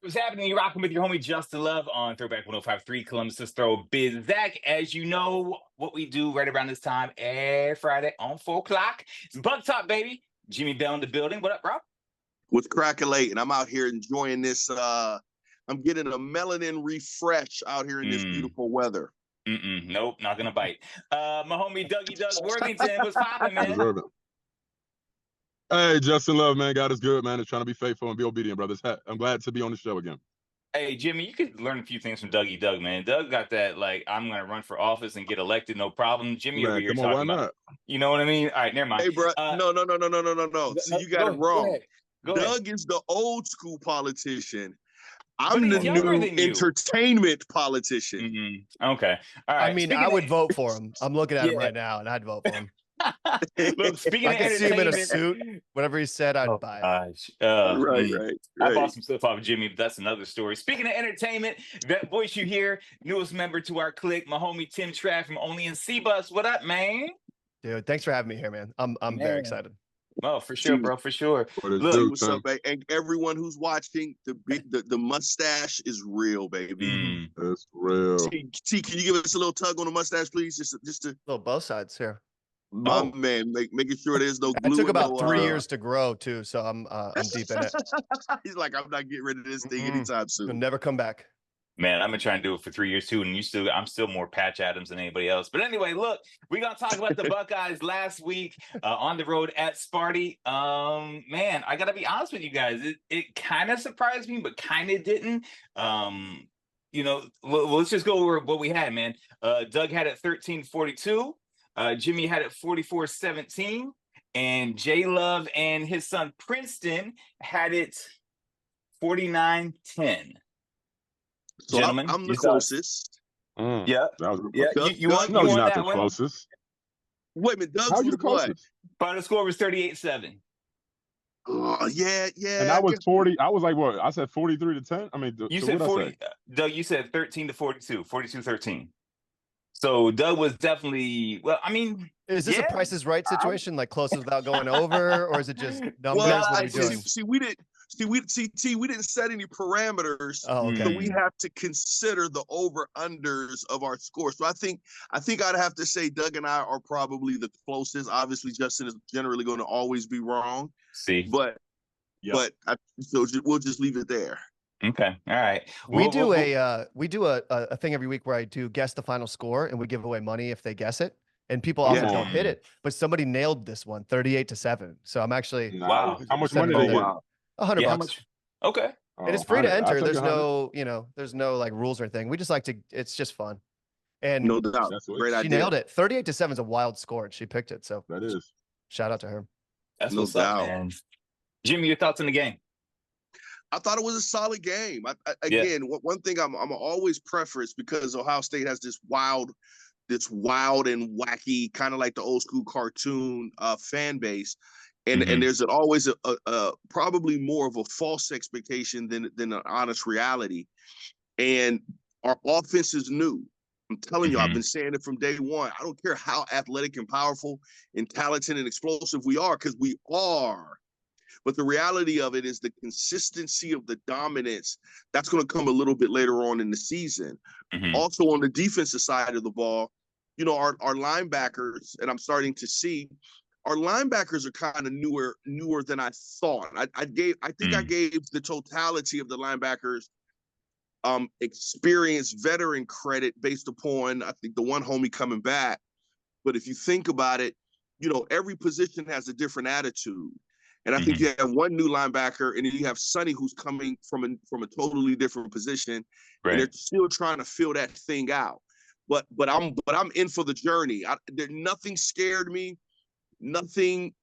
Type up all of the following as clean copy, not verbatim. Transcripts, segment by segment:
What's happening? You're rocking with your homie Justin Luvv on Throwback 105.3 Columbus's Throw Biz Zach. As you know, what we do right around this time every Friday on 4 o'clock. It's Buck Top, baby. Jimmie Belle in the building. What up, bro? What's cracking-late? And I'm out here enjoying this. I'm getting a melanin refresh out here in this beautiful weather. Nope, not gonna bite. My homie Dougie Doug Worthington, what's popping, man? Hey, Justin Luvv, man. God is good, man. It's trying to be faithful and be obedient, brothers. I'm glad to be on the show again. Hey, Jimmy, you could learn a few things from Dougie Doug, man. Doug got that, like, I'm going to run for office and get elected, no problem. Jimmy over here talking about, you know what I mean? All right, never mind. Hey, bro, no. See, you got it wrong. Doug is the old school politician. I'm the new entertainment politician. Okay. All right. I mean, I would vote for him. I'm looking at him right now, and I'd vote for him. Look, speaking I of could see him in a suit. Whatever he said, I'd buy it. Right. I bought some stuff off of Jimmy, but that's another story. Speaking of entertainment, that voice you hear, newest member to our clique, my homie Tim Trad from Only in C-Bus. What up, man? Dude, thanks for having me here, man. I'm very excited. Oh, for sure, bro, for sure. Look, what's up, baby? And everyone who's watching, the mustache is real, baby. That's real. T, can you give us a little tug on the mustache, please? Just to little both sides here. My man, making sure there's no glue. It took about 3 years to grow too, so I'm deep in it. He's like, I'm not getting rid of this thing anytime soon. It'll never come back. Man, I've been trying to do it for 3 years too, and I'm still more Patch Adams than anybody else. But anyway, look, we're gonna talk about the Buckeyes last week on the road at Sparty. Man, I gotta be honest with you guys, it kind of surprised me, but kind of didn't. You know, let's just go over what we had, man. Doug had it 13-42. Jimmy had it 44-17, and J Love and his son Princeton had it 49-10. So gentlemen, I'm the closest. Yeah. You want not the closest. Wait a minute, Doug's was what? Final score was 38-7. Yeah. And I was 40. I was like, what? I said 43-10. I mean, you said 40. Doug, you said 13-42, 42-13. So Doug was definitely, well, I mean, is this a Price is Right situation, like closest without going over, or is it just numbers? Well, we didn't set any parameters, so we have to consider the over/unders of our score. So I think I'd have to say Doug and I are probably the closest. Obviously, Justin is generally going to always be wrong. So we'll just leave it there. Okay. All right. We do a thing every week where I do guess the final score, and we give away money if they guess it. And people often don't hit it, but somebody nailed this one, 38-7. So I'm actually wow. How much money did they get? $100. Okay. And it's free to enter. There's no, there's no like rules or anything. We just like to. It's just fun. And no doubt, great idea. She nailed it. 38-7 is a wild score, and she picked it. So that is. Shout out to her. That's no doubt, man. Jimmy, your thoughts on the game? I thought it was a solid game. One thing I'm always preference, because Ohio State has this wild and wacky, kind of like the old school cartoon fan base, and there's always a probably more of a false expectation than an honest reality. And our offense is new. I'm telling you, I've been saying it from day one. I don't care how athletic and powerful and talented and explosive we are, because we are. But the reality of it is the consistency of the dominance, that's going to come a little bit later on in the season. Also, on the defensive side of the ball, our linebackers, and I'm starting to see, our linebackers are kind of newer than I thought. I think I gave the totality of the linebackers experience, veteran credit based upon, I think, the one homie coming back. But if you think about it, every position has a different attitude. And I think you have one new linebacker, and then you have Sonny, who's coming from a totally different position, and they're still trying to fill that thing out. But I'm in for the journey. Nothing scared me, nothing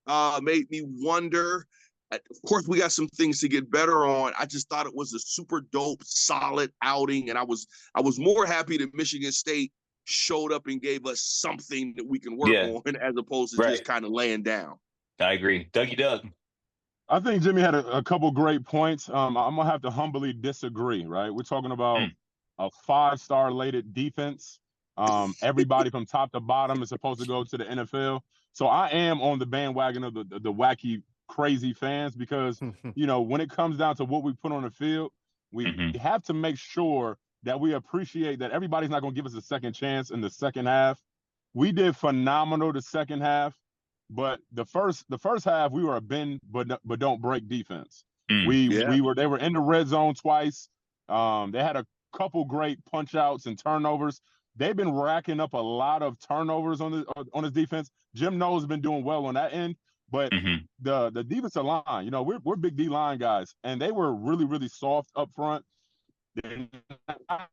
made me wonder. Of course, we got some things to get better on. I just thought it was a super dope, solid outing, and I was more happy that Michigan State showed up and gave us something that we can work on, as opposed to just kind of laying down. I agree, Dougie Doug. I think Jimmy had a couple great points. I'm going to have to humbly disagree, right? We're talking about a 5-star rated defense. Everybody from top to bottom is supposed to go to the NFL. So I am on the bandwagon of the wacky, crazy fans, because, when it comes down to what we put on the field, We have to make sure that we appreciate that everybody's not going to give us a second chance in the second half. We did phenomenal the second half, but the first half we were a bend but don't break defense. They were in the red zone twice. They had a couple great punch outs and turnovers. They've been racking up a lot of turnovers on his defense. Jim Knowles has been doing well on that end, but the defensive line, we're big D line guys, and they were really, really soft up front. They're not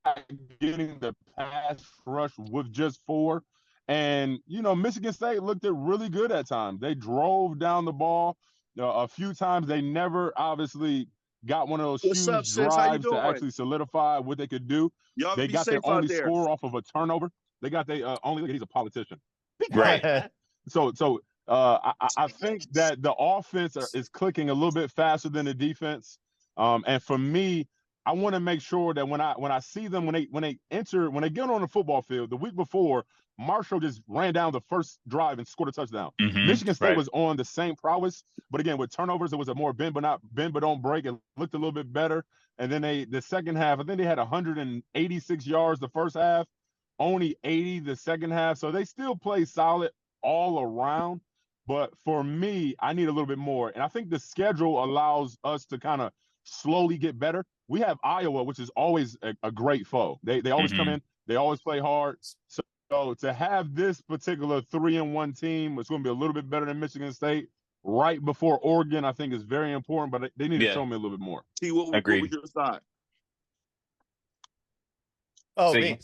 getting the pass rush with just 4. And, Michigan State looked at really good at times. They drove down the ball a few times. They never obviously got one of those huge drives to actually solidify what they could do. They got their only score off of a turnover. They got he's a politician. Right. So I think that the offense is clicking a little bit faster than the defense. And for me, I want to make sure that when I see them when they get on the football field, the week before, Marshall just ran down the first drive and scored a touchdown. Michigan State was on the same prowess, but again with turnovers, it was a more bend but don't break. It looked a little bit better. And then the second half, I think they had 186 yards the first half, only 80 the second half. So they still play solid all around. But for me, I need a little bit more. And I think the schedule allows us to kind of slowly get better. We have Iowa, which is always a great foe. They always come in. They always play hard. So to have this particular 3-1 team, it's going to be a little bit better than Michigan State right before Oregon, I think is very important, but they need to show me a little bit more. T, what was your thought? Oh, me.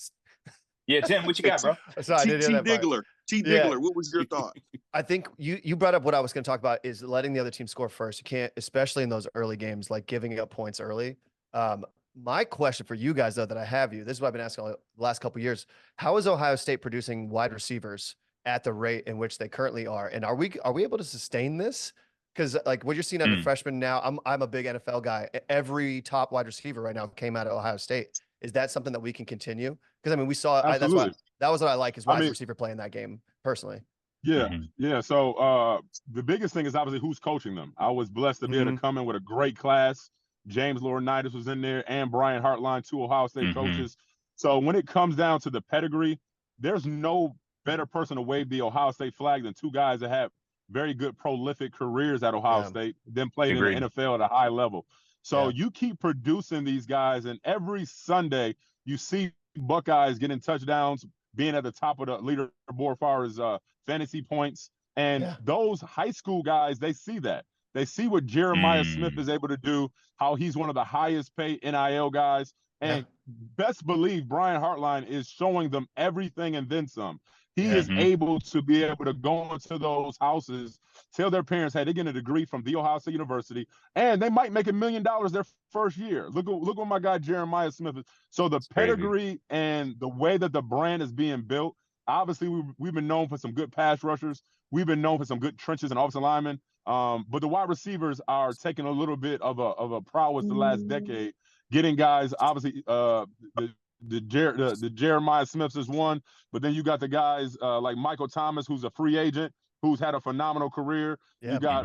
Yeah, Tim, what you got, bro? T. Diggler, what was your thought? I think you brought up what I was going to talk about is letting the other team score first. You can't, especially in those early games, like giving up points early. My question for you guys, though, that I have this is what I've been asking the last couple of years. How is Ohio State producing wide receivers at the rate in which they currently are? And are we able to sustain this? Because like what you're seeing under freshmen now, I'm a big NFL guy. Every top wide receiver right now came out of Ohio State. Is that something that we can continue? Because I mean, we saw that was what I like is wide receiver play in that game personally. Yeah. So the biggest thing is obviously who's coaching them. I was blessed to be able to come in with a great class. James Laurinaitis was in there, and Brian Hartline, 2 Ohio State coaches. So when it comes down to the pedigree, there's no better person to wave the Ohio State flag than 2 guys that have very good, prolific careers at Ohio State, then played in the NFL at a high level. So you keep producing these guys, and every Sunday you see Buckeyes getting touchdowns, being at the top of the leaderboard as far as fantasy points. And those high school guys, they see that. They see what Jeremiah Smith is able to do, how he's one of the highest paid NIL guys. And best believe Brian Hartline is showing them everything and then some. He is able to be able to go into those houses, tell their parents, hey, they're getting a degree from The Ohio State University, and they might make $1 million their first year. Look what my guy Jeremiah Smith is. So the pedigree and the way that the brand is being built, obviously we've been known for some good pass rushers. We've been known for some good trenches and offensive linemen. But the wide receivers are taking a little bit of a prowess the last decade, getting guys, obviously, the Jeremiah Smiths is one, but then you got the guys like Michael Thomas, who's a free agent, who's had a phenomenal career. You got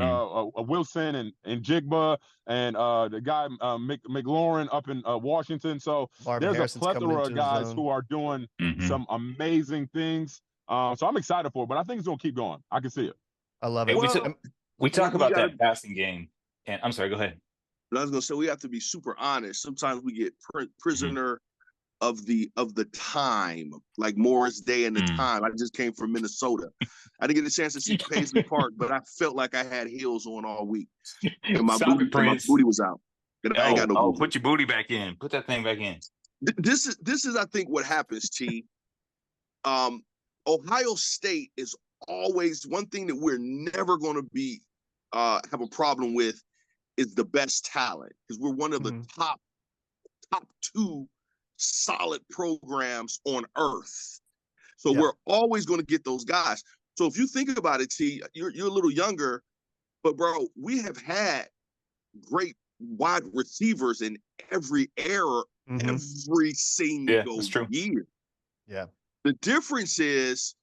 Wilson and Jigba and the guy McLaurin up in Washington. So there's a plethora of guys who are doing some amazing things. So I'm excited for it, but I think it's going to keep going. I can see it. I love it. We talk about that passing game, and I'm sorry, go ahead. I was going to say we have to be super honest. Sometimes we get prisoner of the time, like Morris Day and the time. I just came from Minnesota. I didn't get a chance to see Paisley Park, but I felt like I had heels on all week, and my booty was out. And I ain't got no booty. Put your booty back in. Put that thing back in. This is I think what happens, T. Ohio State is always one thing that we're never going to be have a problem with is the best talent, because we're one of the top 2 solid programs on earth. So we're always going to get those guys. So if you think about it, T, you're a little younger, but bro, we have had great wide receivers in every era, every single year. Yeah. The difference is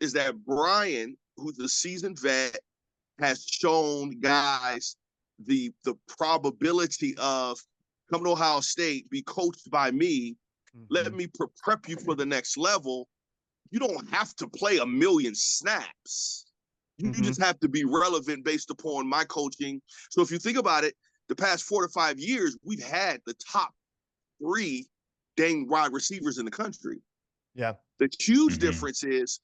that Brian, who's a seasoned vet, has shown guys the probability of come to Ohio State, be coached by me, let Mm-hmm. me prep you for the next level. You don't have to play a million snaps. You Mm-hmm. just have to be relevant based upon my coaching. So if you think about it, the past 4 to 5 years, we've had the top 3 dang wide receivers in the country. Yeah. The huge Mhm. difference is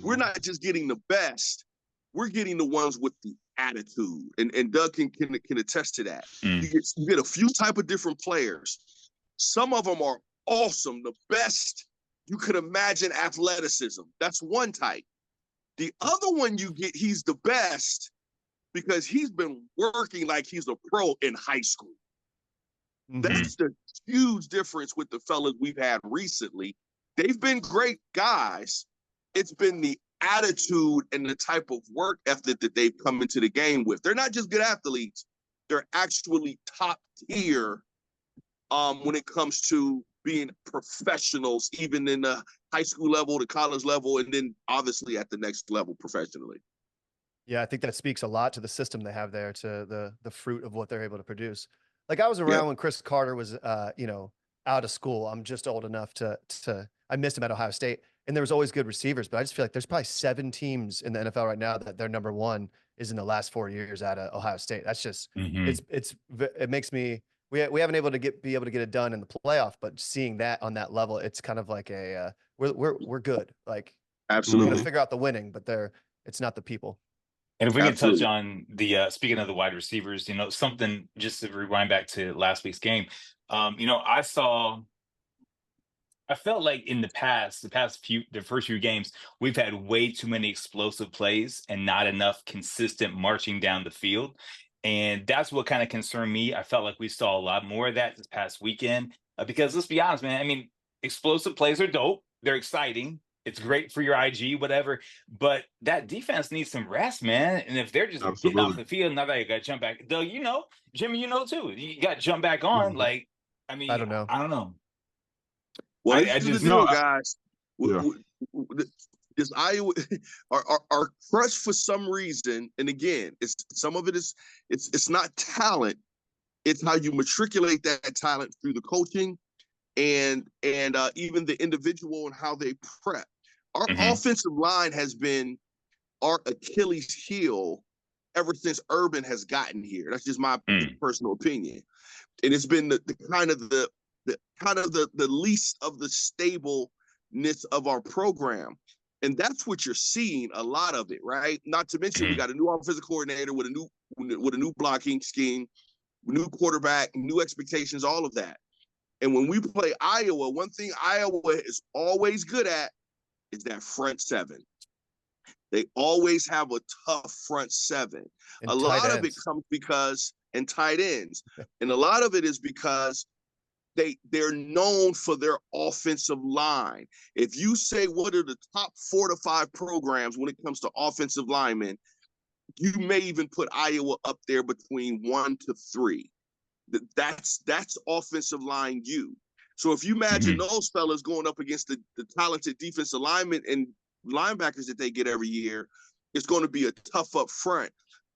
we're not just getting the best, we're getting the ones with the attitude. And Doug can attest to that. Mm. You get a few type of different players. Some of them are awesome, the best you could imagine athleticism. That's one type. The other one you get, he's the best because he's been working like he's a pro in high school. Mhm. That's the huge difference with the fellas we've had recently. They've been great guys. It's been the attitude and the type of work ethic that they've come into the game with. They're not just good athletes. They're actually top tier when it comes to being professionals, even in the high school level, the college level, and then obviously at the next level professionally. Yeah, I think that speaks a lot to the system they have there, to the fruit of what they're able to produce. Like I was around when Chris Carter was, out of school. I'm just old enough to I missed him at Ohio State, and there was always good receivers. But I just feel like there's probably 7 teams in the NFL right now that their number one is in the last 4 years out of Ohio State. That's just Mhm. it makes me we haven't able to be able to get it done in the playoff, but seeing that on that level, it's kind of like a we're good. Like we're Absolutely. gonna figure out the winning, but it's not the people. And if we can touch Absolutely. on the speaking of the wide receivers, something just to rewind back to last week's game. I felt like in the first few games, we've had way too many explosive plays and not enough consistent marching down the field. And that's what kind of concerned me. I felt like we saw a lot more of that this past weekend because let's be honest, man. I mean, explosive plays are dope. They're exciting. It's great for your IG, whatever. But that defense needs some rest, man. And if they're just getting off Absolutely. the field, now they got to jump back. Doug, Jimmy, too. You got to jump back on. Mhm. Like, I mean, I don't know. I don't know. Well, I this is just the No, deal, guys. yeah. This Iowa are crushed for some reason, and again, some of it is it's not talent. It's how you matriculate that talent through the coaching and even the individual and how they prep. Our Mhm. offensive line has been our Achilles heel ever since Urban has gotten here. That's just my personal opinion, and it's been the least of the stableness of our program. And that's what you're seeing a lot of it, right? Not to mention we got a new offensive coordinator with a new blocking scheme, new quarterback, new expectations, all of that. And when we play Iowa, one thing Iowa is always good at is that front seven. They always have a tough front seven. And a tight lot of it ends. comes because and tight ends. And a lot of it is because they're known for their offensive line. If you say what are the top 4 to 5 programs when it comes to offensive linemen, you may even put Iowa up there between 1 to 3. That's offensive line you. So if you imagine those fellas going up against the talented defensive linemen and linebackers that they get every year, it's going to be a tough up front.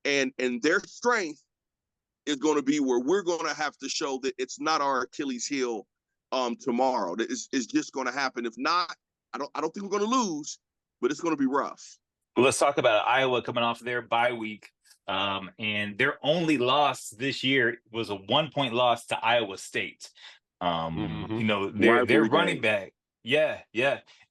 And their strength is going to be where we're going to have to show that it's not our Achilles heel tomorrow. It's just going to happen. If not, I don't think we're going to lose, but it's going to be rough. Well, let's talk about Iowa coming off their bye week. And their only loss this year was a 1-point loss to Iowa State. Their running back. Yeah.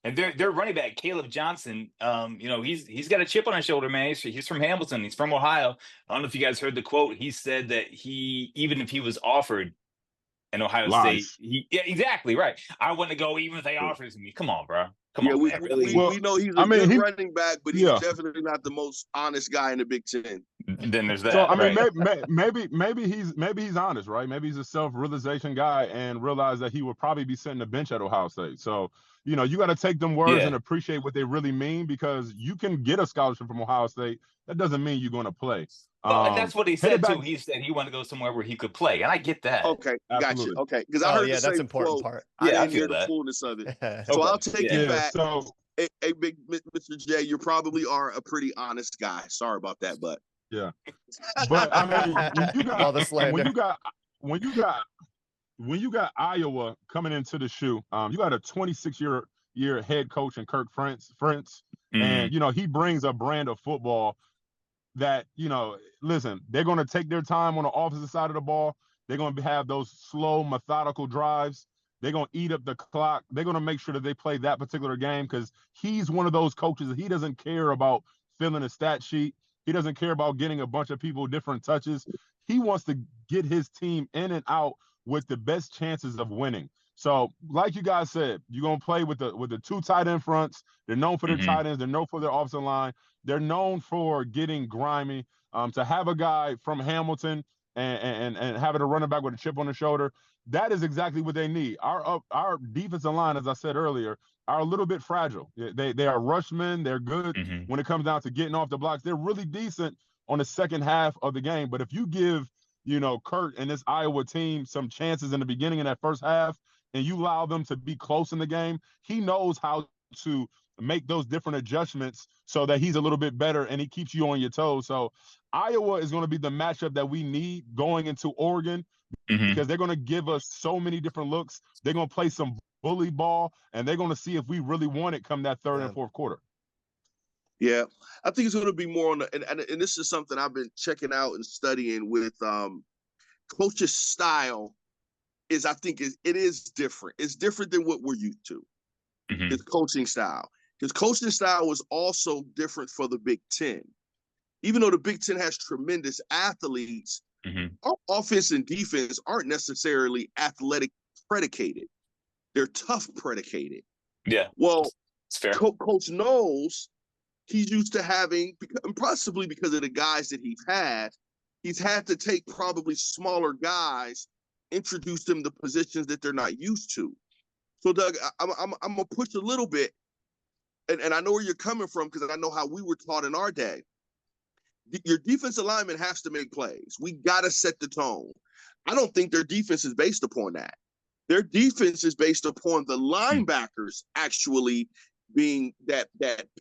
And their running back, Caleb Johnson, he's got a chip on his shoulder, man. He's from Hamilton. He's from Ohio. I don't know if you guys heard the quote. He said that even if he was offered an Ohio State, yeah, exactly right. I want to go even if they offers me. Come on, bro. Come on, man. Really? We know he's a good running back, but he's definitely not the most honest guy in the Big Ten. Then there's that. So I mean, right. maybe he's honest, right? Maybe he's a self-realization guy and realize that he would probably be sitting the bench at Ohio State. So you got to take them words and appreciate what they really mean, because you can get a scholarship from Ohio State. That doesn't mean you're going to play. Well, and that's what he said too. He said he wanted to go somewhere where he could play, and I get that. Okay, gotcha. Okay, because I heard the same quote. Part. I didn't hear the fullness of it, so I'll take it back. So, hey, big Mr. J, you probably are a pretty honest guy. Sorry about that, but yeah. But I mean, when you got when you got Iowa coming into the shoe, you got a 26-year head coach in Kirk Ferentz, and he brings a brand of football that listen, they're going to take their time on the offensive side of the ball. They're going to have those slow, methodical drives. They're going to eat up the clock. They're going to make sure that they play that particular game because he's one of those coaches that he doesn't care about filling a stat sheet. He doesn't care about getting a bunch of people different touches. He wants to get his team in and out with the best chances of winning. So, like you guys said, you're going to play with the two tight end fronts. They're known for their tight ends. They're known for their offensive line. They're known for getting grimy. To have a guy from Hamilton and having a running back with a chip on the shoulder, that is exactly what they need. Our defensive line, as I said earlier, are a little bit fragile. They are rushmen. They're good when it comes down to getting off the blocks. They're really decent on the second half of the game. But if you give, Kurt and this Iowa team some chances in the beginning in that first half, and you allow them to be close in the game, he knows how to make those different adjustments so that he's a little bit better and he keeps you on your toes. So Iowa is going to be the matchup that we need going into Oregon because they're going to give us so many different looks. They're going to play some bully ball, and they're going to see if we really want it come that third and fourth quarter. Yeah, I think it's going to be more on the and this is something I've been checking out and studying with coach's style. I think it is different. It's different than what we're used to. His coaching style. His coaching style was also different for the Big Ten. Even though the Big Ten has tremendous athletes, our offense and defense aren't necessarily athletic predicated. They're tough predicated. Yeah. Well, it's fair. Coach knows he's used to having, possibly because of the guys that he's had to take probably smaller guys, introduce them to positions that they're not used to. So, Doug, I'm gonna push a little bit, and I know where you're coming from because I know how we were taught in our day. Your defensive lineman has to make plays. We got to set the tone. I don't think their defense is based upon that. Their defense is based upon the linebackers actually being that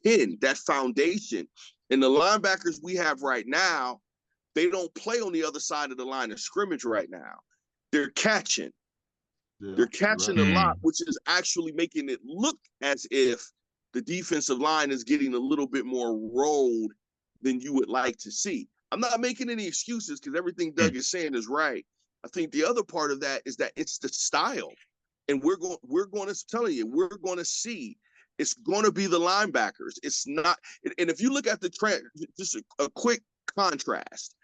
pin, that foundation. And the linebackers we have right now, they don't play on the other side of the line of scrimmage right now. They're catching. Yeah, they're catching a lot, which is actually making it look as if the defensive line is getting a little bit more rolled than you would like to see. I'm not making any excuses because everything Doug is saying is right. I think the other part of that is that it's the style. And we're going to tell you, we're going to see it's going to be the linebackers. It's not. And if you look at the trend, just a quick contrast,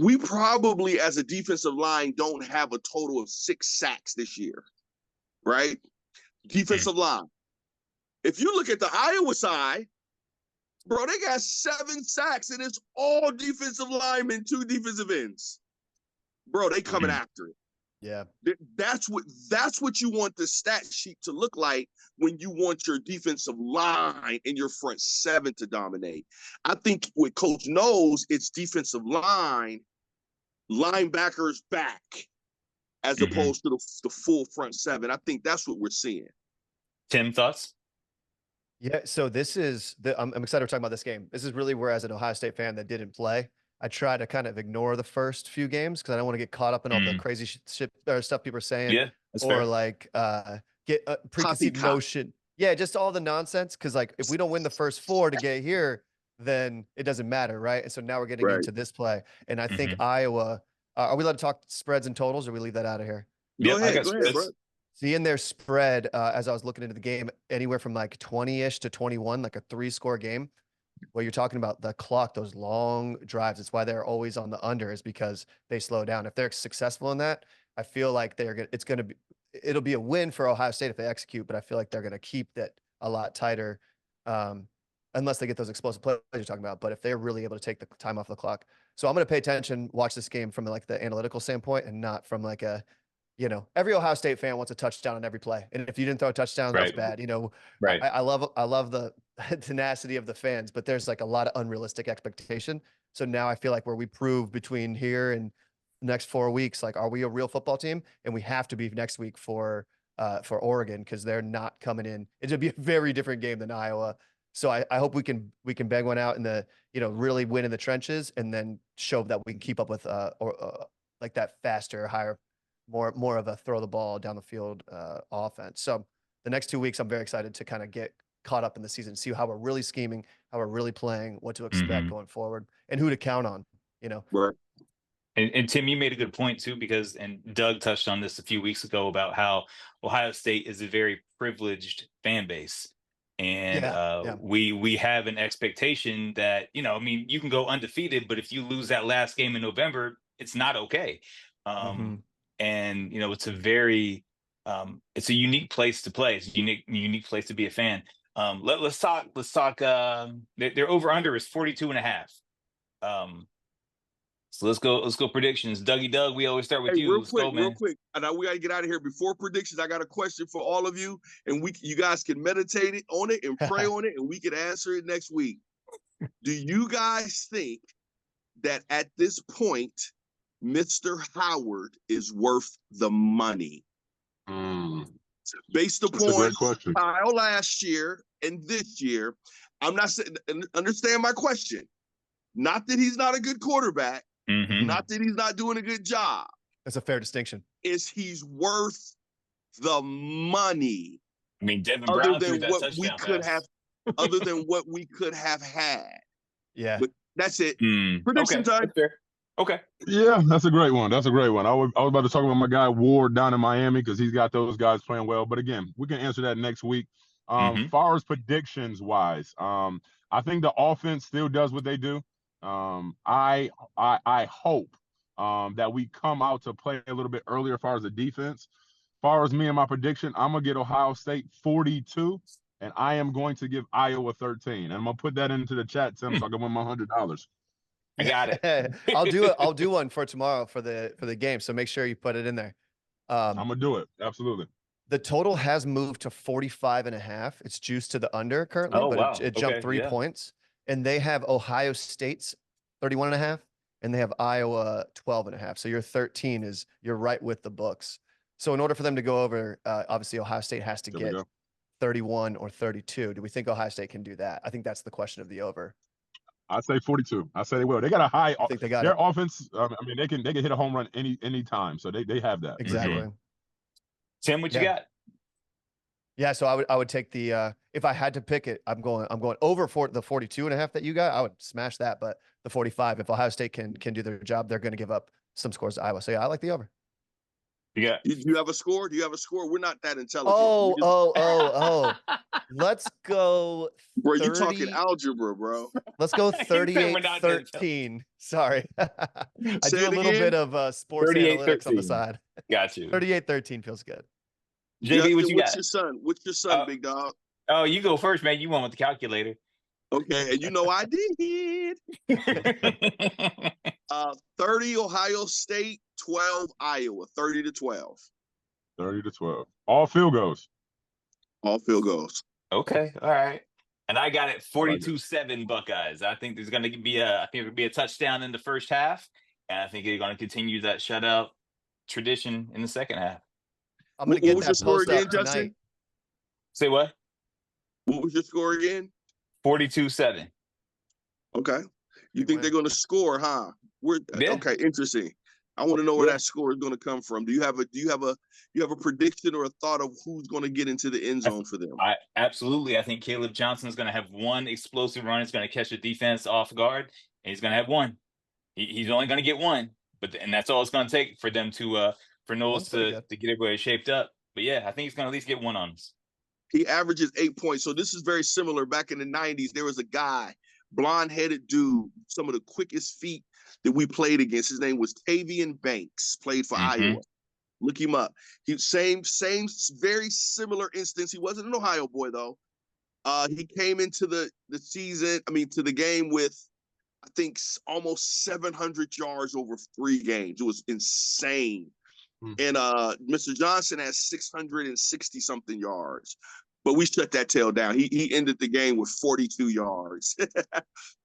we probably as a defensive line don't have a total of 6 sacks this year, right? Defensive line. If you look at the Iowa side, bro, they got 7 sacks and it's all defensive linemen, 2 defensive ends. Bro, they coming after it. Yeah. That's what you want the stat sheet to look like when you want your defensive line and your front 7 to dominate. I think what Coach knows, it's defensive line, linebackers back, as opposed to the full front 7. I think that's what we're seeing. Tim, thoughts? Yeah, so this is I'm excited we're talking about this game. This is really where, as an Ohio State fan that didn't play, I try to kind of ignore the first few games because I don't want to get caught up in all the crazy shit or stuff people are saying, or fair. Like get a preconceived notion. Yeah, just all the nonsense. Because like if we don't win the first 4 to get here, then it doesn't matter, right? And so now we're getting into this play, and I think Iowa. Are we allowed to talk spreads and totals, or we leave that out of here? Go ahead, bro. Seeing their spread as I was looking into the game, anywhere from like 20-ish to 21, like a 3-score game. Well, you're talking about the clock, those long drives. It's why they're always on the under, is because they slow down. If they're successful in that, I feel like it'll be a win for Ohio State if they execute, but I feel like they're going to keep that a lot tighter, unless they get those explosive plays you're talking about. But if they're really able to take the time off the clock. So I'm going to pay attention, watch this game from like the analytical standpoint and not from like every Ohio State fan wants a touchdown on every play. And if you didn't throw a touchdown, that's bad. Right. I love the tenacity of the fans, but there's like a lot of unrealistic expectation. So now I feel like where we prove between here and the next 4 weeks, like, are we a real football team? And we have to be next week for Oregon, because they're not coming in. It'll be a very different game than Iowa. So I hope we can bang one out in the, really win in the trenches and then show that we can keep up with like that faster, higher more of a throw the ball down the field offense. So the next 2 weeks, I'm very excited to kind of get caught up in the season, see how we're really scheming, how we're really playing, what to expect going forward, and who to count on. Right. And Tim, you made a good point too, because and Doug touched on this a few weeks ago about how Ohio State is a very privileged fan base. And we have an expectation that, I mean, you can go undefeated, but if you lose that last game in November, it's not okay. And it's a very it's a unique place to play. It's a unique place to be a fan. Let's talk their over under is 42.5. So let's go predictions. Dougie Doug, we always start with you. Real quick. I know we gotta get out of here before predictions. I got a question for all of you, and you guys can meditate on it and pray on it, and we can answer it next week. Do you guys think that at this point, Mr. Howard is worth the money? Based upon Kyle last year and this year, I'm not saying, understand my question. Not that he's not a good quarterback. Not that he's not doing a good job. That's a fair distinction. Is he's worth the money? I mean, Devin Brown threw that touchdown pass. Other than what we could have had. Yeah. But that's it. Prediction time. Okay. Yeah, that's a great one. I was about to talk about my guy Ward down in Miami because he's got those guys playing well. But again, we can answer that next week. Far as predictions wise, I think the offense still does what they do. I hope that we come out to play a little bit earlier as far as the defense. As far as me and my prediction, I'm going to get Ohio State 42, and I am going to give Iowa 13. And I'm going to put that into the chat, Tim, so I can win my $100. I got it. I'll do one for tomorrow for the game, so make sure you put it in there. I'm going to do it. Absolutely. The total has moved to 45.5. It's juiced to the under currently, but it jumped 3 points. And they have Ohio State's 31.5, and they have Iowa 12.5. So your 13 you're right with the books. So in order for them to go over, obviously Ohio State has to get 31 or 32. Do we think Ohio State can do that? I think that's the question of the over. I say 42. I say they will. They got a high. I think they got their offense. I mean, they can hit a home run any time. So they have that. Exactly. Tim, what you got? Yeah, so I would take the if I had to pick it, I'm going over for the 42.5 that you got. I would smash that, but the 45, if Ohio State can do their job, they're going to give up some scores to Iowa. So yeah, I like the over. Do you have a score? Do you have a score? We're not that intelligent. Oh. Let's go. Bro, you talking algebra, bro. Let's go 38-13. Sorry. I do a little bit of sports analytics on the side. Got you. 38-13 feels good. JB, what you got? What's your son, big dog? Oh, you go first, man. You won with the calculator. Okay, and you know I did. 30 Ohio State, 12 Iowa, 30-12. 30-12. All field goals. All field goals. Okay, all right. And I got it 42-7 Buckeyes. I think there's going to be a touchdown in the first half, and I think they're going to continue that shutout tradition in the second half. I'm going to get that score again, tonight. Justin? Say what? What was your score again? 42-7. Okay. You think they're going to score, huh? Okay, interesting. I want to know where that score is going to come from. Do you have a prediction or a thought of who's going to get into the end zone for them? Absolutely. I think Caleb Johnson is going to have one explosive run. He's going to catch the defense off guard, and he's going to have one. He's only going to get one, and that's all it's going to take for them for Knowles to get everybody shaped up. But yeah, I think he's going to at least get one on us. He averages 8 points. So this is very similar. Back in the 90s, there was a guy, blonde-headed dude, some of the quickest feet that we played against. His name was Tavian Banks, played for Iowa. Look him up. He same, very similar instance. He wasn't an Ohio boy, though. He came into the game with, I think, almost 700 yards over 3 games. It was insane. And Mr. Johnson has 660-something yards. But we shut that tail down. He ended the game with 42 yards.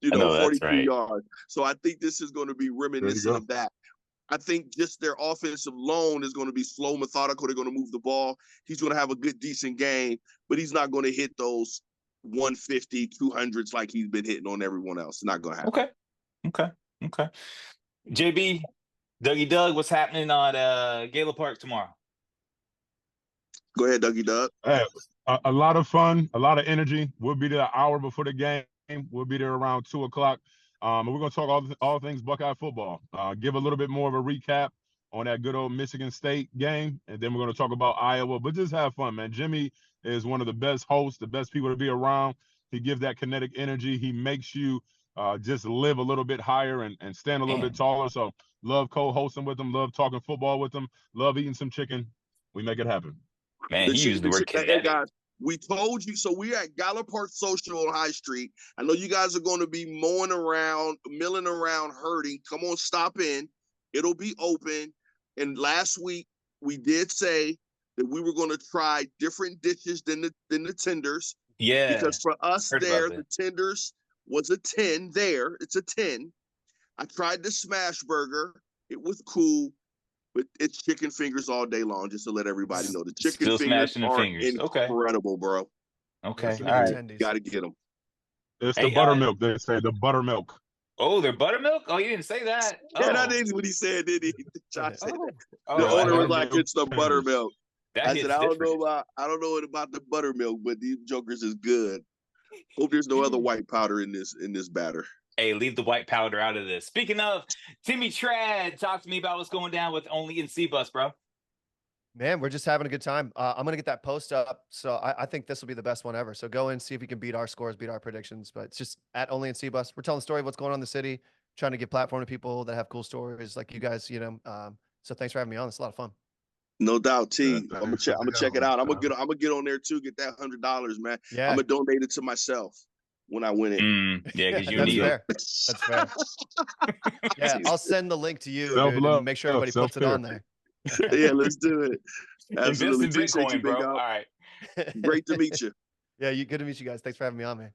42 yards. So I think this is going to be reminiscent of that. I think just their offensive loan is going to be slow, methodical. They're going to move the ball. He's going to have a good, decent game, but he's not going to hit those 150, 200s like he's been hitting on everyone else. It's not going to happen. Okay. JB, Dougie Doug, what's happening on Gala Park tomorrow? Go ahead, Dougie Doug. Hey, a lot of fun, a lot of energy. We'll be there an hour before the game. We'll be there around 2:00. And we're gonna talk all things Buckeye football. Give a little bit more of a recap on that good old Michigan State game, and then we're gonna talk about Iowa. But just have fun, man. Jimmie is one of the best hosts, the best people to be around. He gives that kinetic energy. He makes you just live a little bit higher and stand a little bit taller. So love co-hosting with him, love talking football with him, love eating some chicken. We make it happen. Man, he used the word kinetic. Hey guys, we told you. So we're at Gala Park Social on High Street. I know you guys are going to be milling around, hurting. Come on, stop in. It'll be open. And last week we did say that we were going to try different dishes than the tenders. Yeah. Because for us the tenders was a 10 there. It's a 10. I tried the smash burger. It was cool. But it's chicken fingers all day long, just to let everybody know. The chicken fingers are incredible, bro. Okay. All right. Got to get them. It's the buttermilk. They say the buttermilk. Oh, they're buttermilk? Oh, you didn't say that. Yeah, that is what he said, didn't he? Josh said that. The owner was like, it's the buttermilk. I said, I don't know about the buttermilk, but these jokers is good. Hope there's no other white powder in this batter. Hey, leave the white powder out of this. Speaking of, Timmy Trad, talk to me about what's going down with Only in C-Bus, bro. Man, we're just having a good time. I'm going to get that post up. So I think this will be the best one ever. So go in, see if we can beat our scores, beat our predictions. But it's just at Only in C-Bus. We're telling the story of what's going on in the city, trying to give platform to people that have cool stories like you guys, you know. So thanks for having me on. It's a lot of fun. No doubt, T. I'm gonna check it out. I'm gonna get on there too. Get that $100, man. Yeah. I'm gonna donate it to myself when I win it. Yeah, because you need it. That's fair. Yeah, I'll send the link to you, dude, and make sure everybody puts it on there. Yeah, let's do it. Absolutely. Invest in Bitcoin, bro. All right. Great to meet you. Yeah, good to meet you guys. Thanks for having me on, man.